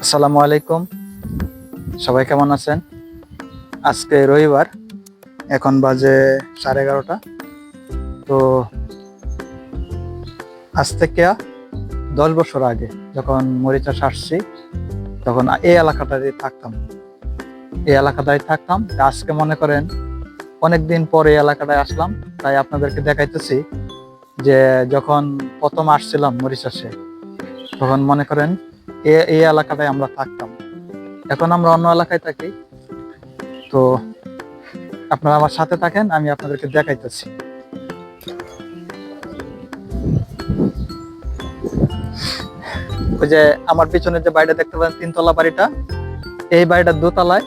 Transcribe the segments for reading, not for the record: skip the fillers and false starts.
আসসালামু আলাইকুম, সবাই কেমন আছেন? আজকে রবিবার, এখন বাজে 11:30। তো আজ থেকে 10 বছর আগে যখন মরিচাষ আসছি, তখন এই এলাকাটায় থাকতাম। আজকে মনে করেন অনেকদিন পরে এই এলাকাটায় আসলাম, তাই আপনাদেরকে দেখাইতেছি যে যখন প্রথম আসছিলাম মরিচাষে, তখন মনে করেন এই এলাকাটায় আমরা থাকতাম। এখন আমরা অন্য এলাকায় থাকি। তো আপনারা আমার সাথে থাকেন, আমি আপনাদেরকে দেখাইতেছি। ওই যে আমার পিছনে যে বাড়িটা দেখতে পাচ্ছেন, 3 তলা বাড়িটা, এই বাড়িটার দোতলায়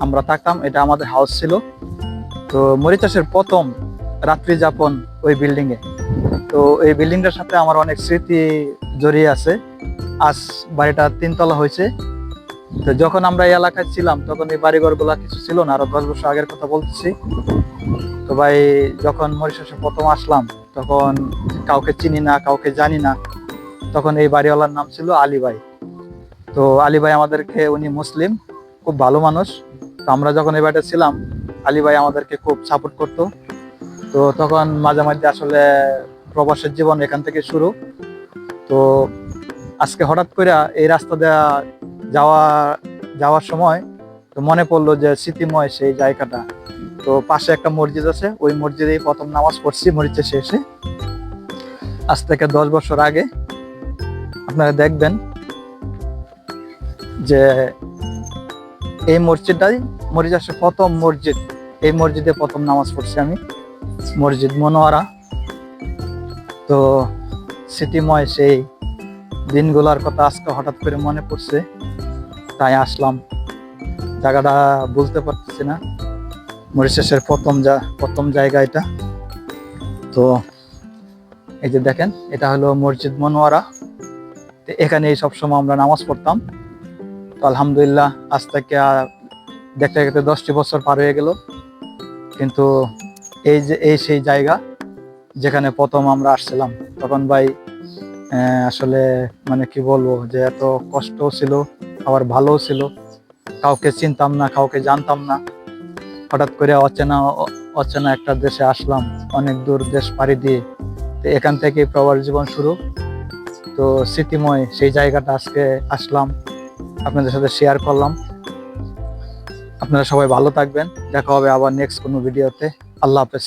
আমরা থাকতাম। এটা আমাদের হাউস ছিল। তো মরিচাষের প্রথম রাত্রি যাপন ওই বিল্ডিং এ। তো এই বিল্ডিংটার সাথে আমার অনেক স্মৃতি জড়িয়ে আছে। আজ বাড়িটা 3 তলা হয়েছে। তো যখন আমরা এই এলাকায় ছিলাম, তখন এই বাড়িঘর গুলা কিছু ছিল না, আরো 10 বছর আগের কথা বলতেছি। তো ভাই, যখন মরিশাসে প্রথম আসলাম, তখন কাউকে চিনি না, কাউকে জানি না। তখন এই বাড়িওয়ালার নাম ছিল আলী ভাই। তো আলী ভাই আমাদেরকে, উনি মুসলিম, খুব ভালো মানুষ। তো আমরা যখন এই বাড়িতে ছিলাম, আলী ভাই আমাদেরকে খুব সাপোর্ট করতো। তো তখন মাঝে মাঝে আসলে প্রবাসের জীবন এখান থেকে শুরু। তো আজকে হঠাৎ করে এই রাস্তা দেওয়া যাওয়ার সময় তো মনে পড়লো যে স্মৃতিময় সেই জায়গাটা। তো পাশে একটা মসজিদ আছে, ওই মসজিদেই প্রথম নামাজ পড়ছি মরিচে এসে। আজ থেকে 10 বছর আগে। আপনারা দেখবেন যে এই মসজিদটাই মরিচাষের প্রথম মসজিদ। এই মসজিদে প্রথম নামাজ পড়ছি আমি, মসজিদ মনোয়ারা। তো স্মৃতিময় সেই দিনগুলোর কথা আজকে হঠাৎ করে মনে পড়ছে, তাই আসলাম। জায়গাটা বলতে পারতেছি না, মরিশাসের প্রথম জায়গা এটা। তো এই যে দেখেন, এটা হলো মসজিদ মনোয়ারা। এখানেই সবসময় আমরা নামাজ পড়তাম। তো আলহামদুলিল্লাহ, আজ থেকে দেখতে দেখতে 10টি বছর পার হয়ে গেল। কিন্তু এই সেই জায়গা যেখানে প্রথম আমরা আসছিলাম। তখন ভাই আসলে মানে কি বলবো, যে এত কষ্টও ছিল, আবার ভালোও ছিল। কাউকে চিনতাম না, কাউকে জানতাম না। হঠাৎ করে অচেনা একটা দেশে আসলাম, অনেক দূর দেশ পাড়ি দিয়ে। তো এখান থেকে প্রবাস জীবন শুরু। তো স্মৃতিময় সেই জায়গাটা আজকে আসলাম, আপনাদের সাথে শেয়ার করলাম। আপনারা সবাই ভালো থাকবেন, দেখা হবে আবার নেক্সট কোনো ভিডিওতে। আল্লাহ হাফেজ।